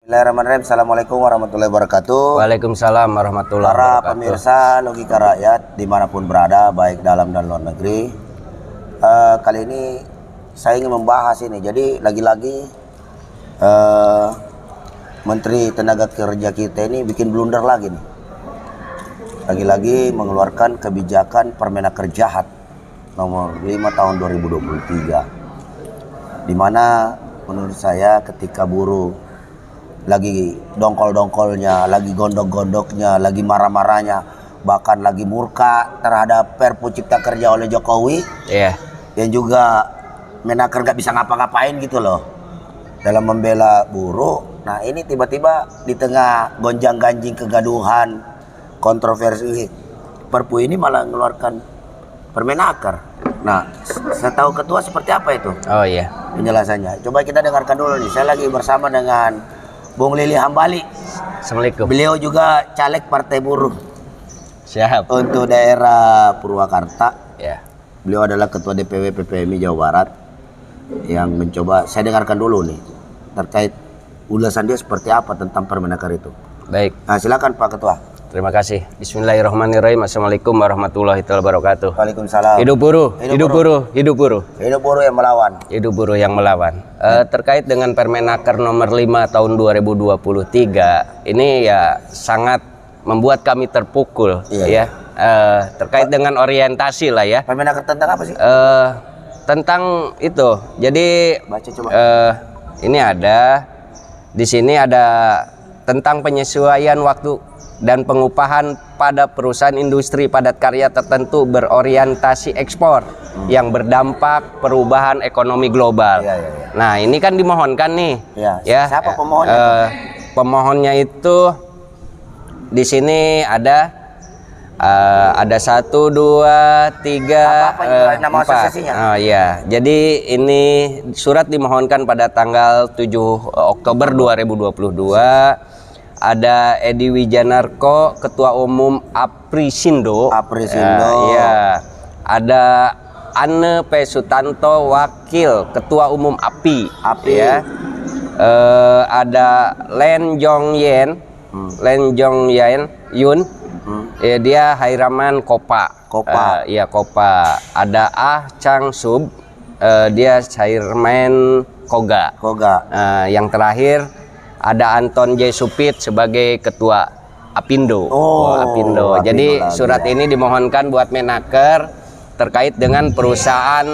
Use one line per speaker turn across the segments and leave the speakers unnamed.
Bismillahirrahmanirrahim. Assalamualaikum warahmatullahi wabarakatuh.
Waalaikumsalam warahmatullahi
Para
wabarakatuh.
pemirsa Logika Rakyat dimanapun berada, baik dalam dan luar negeri. Kali ini saya ingin membahas ini. Jadi lagi-lagi Menteri Tenaga Kerja kita ini bikin blunder lagi nih. Lagi-lagi mengeluarkan kebijakan Permenaker jahat nomor 5 tahun 2023. Dimana menurut saya ketika buruh lagi dongkol-dongkolnya, lagi gondok-gondoknya, lagi marah-marahnya, bahkan lagi murka terhadap Perpu Cipta Kerja oleh Jokowi, yang juga Menaker nggak bisa ngapa-ngapain gitu loh dalam membela buruh. Nah ini tiba-tiba di tengah gonjang-ganjing kegaduhan, kontroversi Perpu ini malah mengeluarkan Permenaker. Nah, saya tahu ketua seperti apa itu?
Oh iya.
Penjelasannya. Coba kita dengarkan dulu nih. Saya lagi bersama dengan Bung Lili Hambali.
Assalamualaikum.
Beliau juga caleg Partai Buruh.
Siap.
Untuk daerah Purwakarta.
Ya.
Beliau adalah Ketua DPW PPMI Jawa Barat. Yang mencoba, saya dengarkan dulu nih. Terkait ulasan dia seperti apa tentang Permenaker itu.
Baik.
Nah silakan Pak Ketua.
Terima kasih. Bismillahirrahmanirrahim. Assalamualaikum warahmatullahi wabarakatuh.
Waalaikumsalam.
Hidup buruh, hidup buruh, hidup buruh.
Hidup buruh yang melawan.
Hidup buruh yang melawan. Terkait dengan Permenaker nomor 5 tahun 2023, ini ya sangat membuat kami terpukul.
Iya.
Terkait dengan orientasi lah ya.
Permenaker tentang apa sih?
Tentang itu. Jadi
Baca coba.
ini ada di sini ada tentang penyesuaian waktu dan pengupahan pada perusahaan industri padat karya tertentu berorientasi ekspor yang berdampak perubahan ekonomi global.
Iya.
Nah ini kan dimohonkan nih.
Ya. Siapa pemohonnya?
Pemohonnya itu di sini ada 1, 2, 3, 4. Oh iya. Jadi ini surat dimohonkan pada tanggal 7 Oktober 2022. Ada Edi Wijanarko, Ketua Umum Aprisindo. Ya. Ada Anne P. Sutanto, Wakil Ketua Umum API. Ya. Ada Len Jong Yen, Yun. Ya, dia Hairaman Kopa. Iya Kopa. Ada Ah Chang Sub, dia Chairman Koga. Yang terakhir ada Anton J. Supit sebagai Ketua Apindo. Apindo. Jadi surat ini dimohonkan buat Menaker terkait dengan perusahaan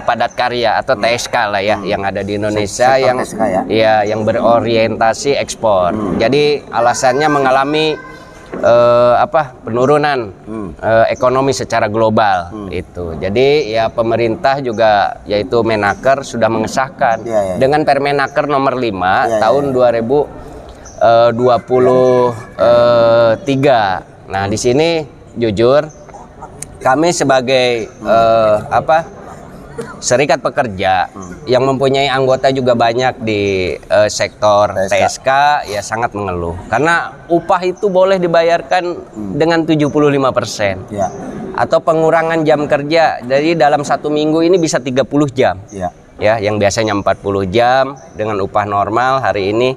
padat karya atau TSK lah ya, yang ada di Indonesia yang
TSK ya?
Yang berorientasi ekspor. Jadi alasannya mengalami penurunan ekonomi secara global itu. Jadi ya pemerintah juga yaitu Menaker sudah mengesahkan dengan Permenaker nomor 5 tahun 2023. Nah, di sini jujur kami sebagai serikat pekerja yang mempunyai anggota juga banyak di sektor TSK ya sangat mengeluh karena upah itu boleh dibayarkan dengan 75% atau pengurangan jam kerja. Jadi dalam 1 minggu ini bisa 30 jam ya, yang biasanya 40 jam dengan upah normal hari ini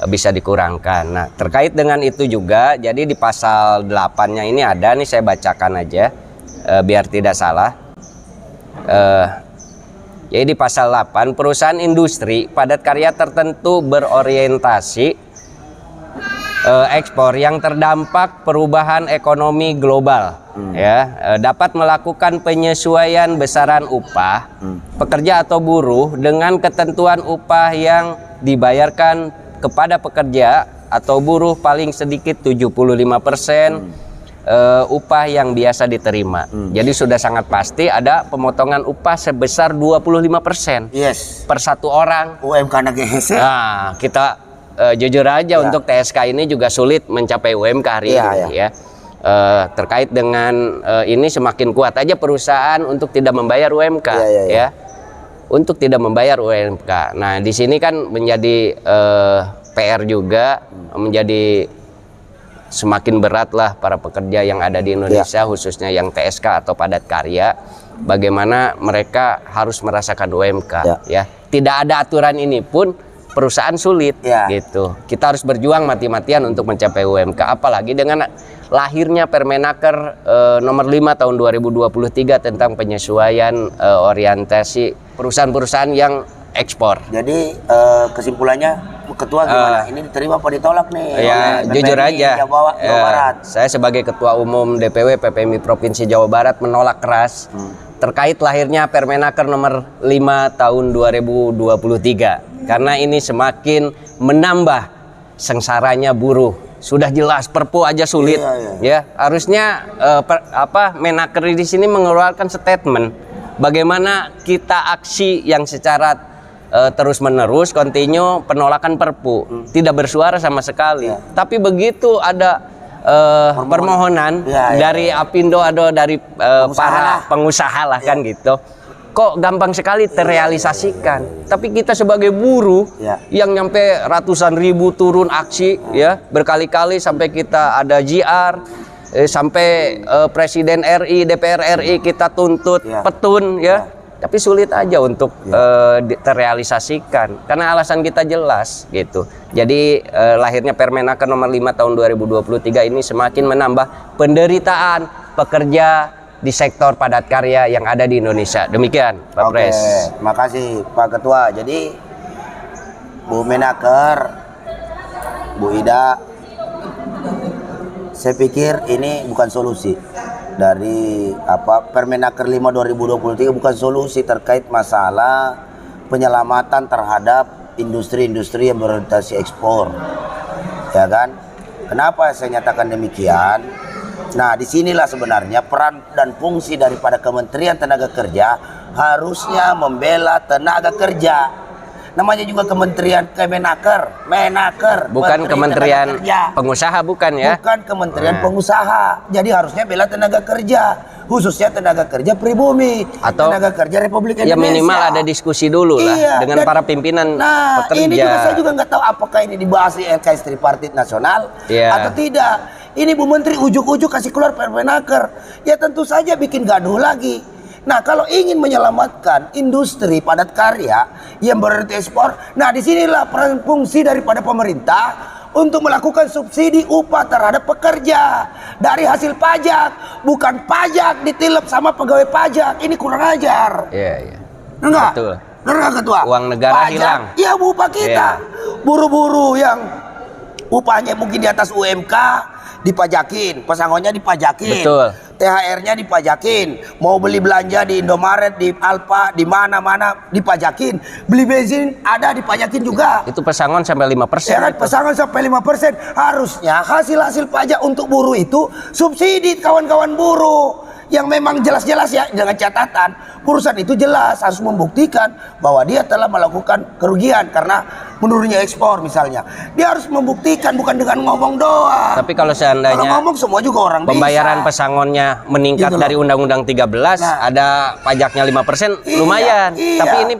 bisa dikurangkan. Nah terkait dengan itu juga, jadi di pasal 8-nya ini ada nih, saya bacakan aja biar tidak salah. Jadi di pasal 8, perusahaan industri padat karya tertentu berorientasi ekspor yang terdampak perubahan ekonomi global dapat melakukan penyesuaian besaran upah pekerja atau buruh dengan ketentuan upah yang dibayarkan kepada pekerja atau buruh paling sedikit 75% upah yang biasa diterima. Jadi sudah sangat pasti ada pemotongan upah sebesar 25% per satu orang.
UMK NGHS.
Nah, kita jujur aja untuk TSK ini juga sulit mencapai UMK hari ini ya. Terkait dengan ini semakin kuat aja perusahaan untuk tidak membayar UMK ya. Untuk tidak membayar UMK. Nah, di sini kan menjadi PR juga, menjadi semakin beratlah para pekerja yang ada di Indonesia, khususnya yang TSK atau padat karya, bagaimana mereka harus merasakan UMK ya. Tidak ada aturan ini pun perusahaan sulit
Ya.
gitu. Kita harus berjuang mati-matian untuk mencapai UMK, apalagi dengan lahirnya Permenaker nomor 5 tahun 2023 tentang penyesuaian orientasi perusahaan-perusahaan yang ekspor.
Jadi kesimpulannya Ketua gimana? Ini diterima apa ditolak nih?
Ya,
oleh
jujur
PPMI
aja.
Jawa Barat.
Saya sebagai Ketua Umum DPW PPMI Provinsi Jawa Barat menolak keras terkait lahirnya Permenaker nomor 5 tahun 2023 karena ini semakin menambah sengsaranya buruh. Sudah jelas Perpu aja sulit. Ya, harusnya Menaker di sini mengeluarkan statement bagaimana kita aksi yang secara terus-menerus, kontinu penolakan Perpu, tidak bersuara sama sekali. Tapi begitu ada permohonan dari Apindo atau dari para pengusaha lah kan gitu, kok gampang sekali terrealisasikan. Tapi kita sebagai buruh yang nyampe ratusan ribu turun aksi, ya berkali-kali sampai kita ada JR, sampai Presiden RI, DPR RI kita tuntut petun, ya. Tapi sulit aja untuk terrealisasikan karena alasan kita jelas gitu. Jadi lahirnya Permenaker nomor 5 tahun 2023 ini semakin menambah penderitaan pekerja di sektor padat karya yang ada di Indonesia. Demikian, Pak Pres.
Terima kasih Pak Ketua. Jadi Bu Menaker, Bu Ida, saya pikir ini bukan solusi. Dari Permenaker 5 2023 bukan solusi terkait masalah penyelamatan terhadap industri-industri yang berorientasi ekspor, ya kan? Kenapa saya nyatakan demikian? Nah, disinilah sebenarnya peran dan fungsi daripada Kementerian Tenaga Kerja harusnya membela tenaga kerja. Namanya juga Kementerian Menaker,
bukan Kementerian Pengusaha, bukan ya?
Bukan Kementerian Pengusaha. Jadi harusnya bela tenaga kerja, khususnya tenaga kerja pribumi,
atau
tenaga kerja Republik Indonesia.
Ya minimal ada diskusi dulu lah dengan para pimpinan pekerja.
Ini juga saya juga nggak tahu apakah ini dibahas di LKS Tripartit Nasional atau tidak. Ini Bu Menteri ujuk-ujuk kasih keluar Permenaker, ya tentu saja bikin gaduh lagi. Nah, kalau ingin menyelamatkan industri padat karya yang berorientasi ekspor, nah disinilah peran fungsi daripada pemerintah untuk melakukan subsidi upah terhadap pekerja dari hasil pajak, bukan pajak ditilep sama pegawai pajak. Ini kurang ajar.
Iya.
Enggak?
Betul.
Enggak, Ketua?
Uang negara
pajak,
hilang.
Iya, upah kita. Buru-buru yang upahnya mungkin di atas UMK dipajakin, pesangonnya dipajakin.
Betul.
THR-nya dipajakin, mau beli belanja di Indomaret, di Alfa, di mana-mana dipajakin, beli bensin ada dipajakin juga.
Itu pesangon sampai 5%.
Ya kan, pesangon sampai 5%. Harusnya hasil pajak untuk buruh itu subsidi kawan-kawan buruh. Yang memang jelas-jelas ya, dengan catatan perusahaan itu jelas harus membuktikan bahwa dia telah melakukan kerugian karena menurunnya ekspor misalnya. Dia harus membuktikan, bukan dengan ngomong doang.
Tapi kalau seandainya
orang ngomong semua juga orang
pembayaran
bisa.
pesangonnya meningkat
Gitu
dari Undang-Undang 13, ada pajaknya 5%, lumayan.
Iya.
Tapi ini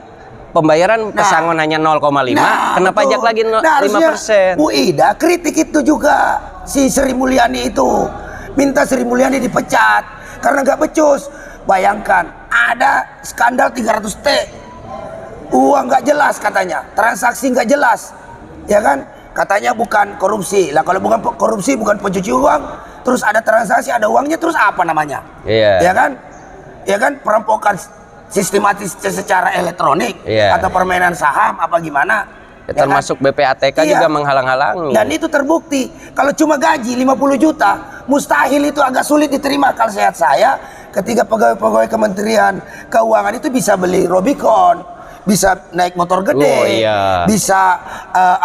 pembayaran pesangon hanya 0,5, kena pajak lagi 5%.
Bu Ida kritik itu juga, si Sri Mulyani itu minta Sri Mulyani dipecat karena nggak becus. Bayangkan ada skandal 300T, uang nggak jelas katanya, transaksi nggak jelas, ya kan? Katanya bukan korupsi. Lah kalau bukan korupsi, bukan pencuci uang, terus ada transaksi, ada uangnya, terus apa namanya?
Iya.
Ya kan? Ya kan, perampokan sistematis secara elektronik atau permainan saham apa gimana?
Ya, termasuk kan? BPATK juga menghalang-halangi.
Dan itu terbukti. Kalau cuma gaji 50 juta, mustahil itu agak sulit diterima akal sehat saya ketika pegawai-pegawai Kementerian Keuangan itu bisa beli Robicon, bisa naik motor gede, bisa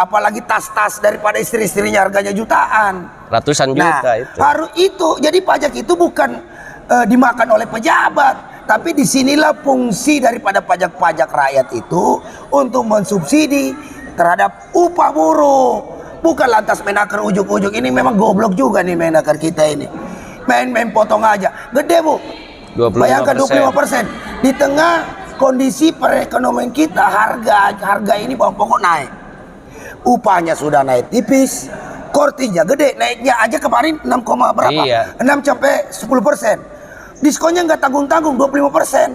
apalagi tas-tas daripada istri-istrinya harganya jutaan.
Ratusan juta itu.
Harus itu. Jadi pajak itu bukan dimakan oleh pejabat, tapi disinilah fungsi daripada pajak-pajak rakyat itu untuk mensubsidi terhadap upah buruh. Bukan lantas Menaker ujuk-ujuk. Ini memang goblok juga nih Menaker kita ini. Main-main potong aja. Gede, Bu.
25%.
Bayangkan 25%. Di tengah kondisi perekonomian kita, harga ini bawang pokok naik. Upahnya sudah naik tipis. Kortinya gede. Naiknya aja kemarin 6, berapa? 6 sampai 10%. Diskonnya nggak tanggung-tanggung, 25%.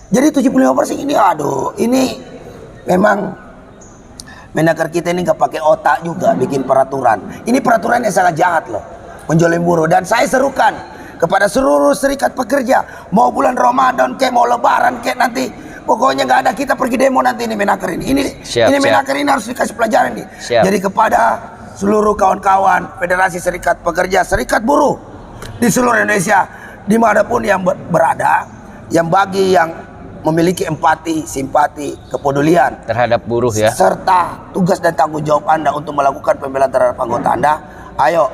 Jadi 75% ini, aduh, ini memang Menaker kita ini nggak pakai otak juga bikin peraturan. Ini peraturan yang sangat jahat loh, menjolimi buruh. Dan saya serukan kepada seluruh serikat pekerja, mau bulan Ramadan kayak mau Lebaran kayak nanti, pokoknya nggak ada, kita pergi demo nanti ini Menaker ini. Ini Menaker ini harus dikasih pelajaran nih. Jadi kepada seluruh kawan-kawan Federasi Serikat Pekerja, Serikat Buruh di seluruh Indonesia, dimanapun yang berada, yang bagi yang memiliki empati, simpati, kepedulian
terhadap buruh ya,
serta tugas dan tanggung jawab Anda untuk melakukan pembelaan terhadap anggota Anda, ayo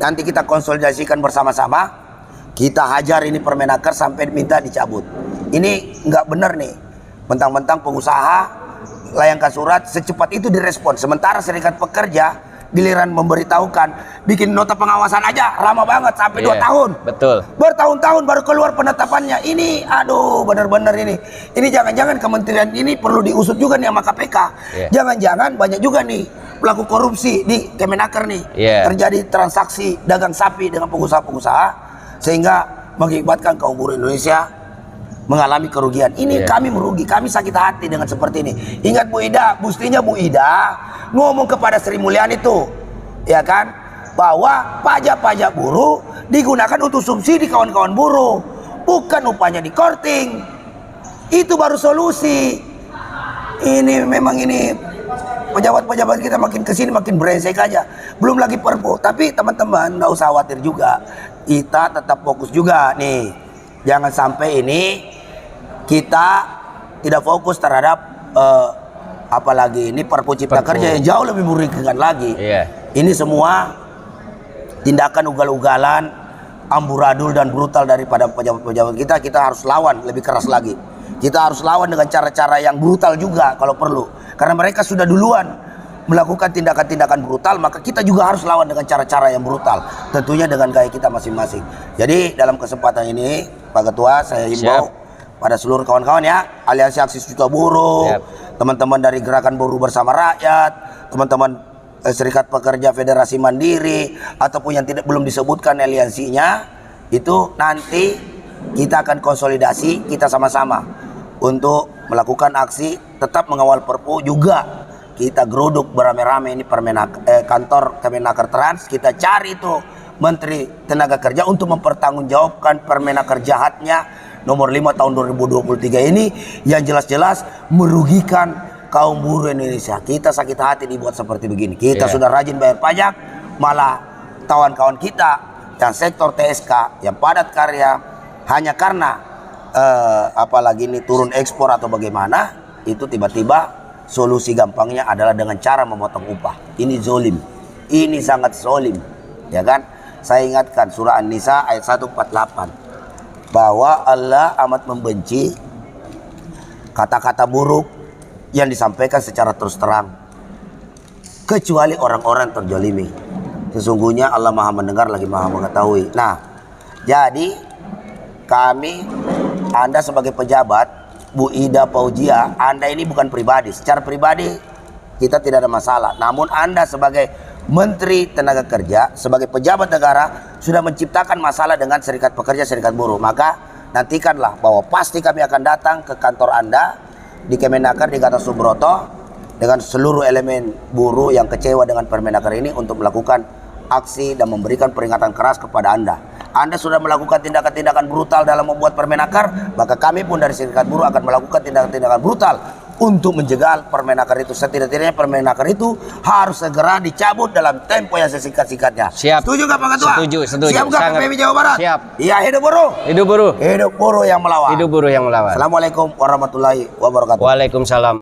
nanti kita konsolidasikan bersama-sama, kita hajar ini Permenaker sampai minta dicabut. Ini nggak benar nih, mentang-mentang pengusaha layangkan surat secepat itu direspon, sementara serikat pekerja giliran memberitahukan, bikin nota pengawasan aja lama banget sampai 2 tahun.
Betul.
Bertahun-tahun baru keluar penetapannya. Ini aduh benar-benar ini jangan-jangan kementerian ini perlu diusut juga nih sama KPK. Jangan-jangan banyak juga nih pelaku korupsi di Kemenaker nih. Terjadi transaksi dagang sapi dengan pengusaha-pengusaha sehingga mengakibatkan kaum buruh Indonesia mengalami kerugian. Ini kami merugi, kami sakit hati dengan seperti ini. Ingat Bu Ida, mestinya Bu Ida ngomong kepada Sri Mulyani itu, ya kan, bahwa pajak-pajak buruh digunakan untuk subsidi kawan-kawan buruh, bukan upahnya di korting. Itu baru solusi. Ini memang ini pejabat-pejabat kita makin kesini makin brengsek aja. Belum lagi Perpu. Tapi teman-teman nggak usah khawatir juga. Kita tetap fokus juga nih. Jangan sampai ini kita tidak fokus terhadap apalagi ini Perpu Cipta Kerja yang jauh lebih merugikan lagi. Ini semua tindakan ugal-ugalan, amburadul dan brutal daripada pejabat-pejabat kita. Kita harus lawan lebih keras lagi. Kita harus lawan dengan cara-cara yang brutal juga kalau perlu. Karena mereka sudah duluan melakukan tindakan-tindakan brutal, maka kita juga harus lawan dengan cara-cara yang brutal. Tentunya dengan gaya kita masing-masing. Jadi dalam kesempatan ini, Pak Ketua, saya himbau pada seluruh kawan-kawan ya, Aliansi Aksi Serikat Buruh, teman-teman dari Gerakan Buruh Bersama Rakyat, teman-teman Serikat Pekerja Federasi Mandiri, ataupun yang belum disebutkan aliansinya, itu nanti kita akan konsolidasi, kita sama-sama untuk melakukan aksi, tetap mengawal Perpu juga. Kita geruduk beramai-ramai ini kantor Kemenaker Trans, kita cari itu Menteri Tenaga Kerja untuk mempertanggungjawabkan Permenaker jahatnya nomor 5 tahun 2023 ini yang jelas-jelas merugikan kaum buruh Indonesia. Kita sakit hati dibuat seperti begini. Kita sudah rajin bayar pajak, malah kawan-kawan kita yang sektor TSK, yang padat karya, hanya karena apalagi ini turun ekspor atau bagaimana, itu tiba-tiba solusi gampangnya adalah dengan cara memotong upah. Ini zolim, ini sangat zolim, ya kan? Saya ingatkan surah An-Nisa ayat 148 bahwa Allah amat membenci kata-kata buruk yang disampaikan secara terus terang, kecuali orang-orang terjolimi. Sesungguhnya Allah Maha Mendengar lagi Maha Mengetahui. Nah, jadi kami, Anda sebagai pejabat, Bu Ida Fauzia, Anda ini bukan pribadi. Secara pribadi kita tidak ada masalah. Namun Anda sebagai Menteri Tenaga Kerja, sebagai pejabat negara, sudah menciptakan masalah dengan serikat pekerja, serikat buruh. Maka nantikanlah bahwa pasti kami akan datang ke kantor Anda di Kemenaker di Gatot Subroto dengan seluruh elemen buruh yang kecewa dengan Permenaker ini untuk melakukan aksi dan memberikan peringatan keras kepada Anda. Anda sudah melakukan tindakan-tindakan brutal dalam membuat Permenaker, maka kami pun dari serikat buruh akan melakukan tindakan-tindakan brutal untuk menjegal Permenaker itu. Setidak-tidaknya Permenaker itu harus segera dicabut dalam tempo yang sesingkat-singkatnya.
Siap.
Setuju nggak Pak Ketua?
Setuju.
Siap nggak PPM Jawa Barat?
Siap.
Iya, hidup buruh.
Hidup buruh.
Hidup buruh yang melawan.
Hidup buruh yang melawan.
Assalamualaikum warahmatullahi wabarakatuh.
Waalaikumsalam.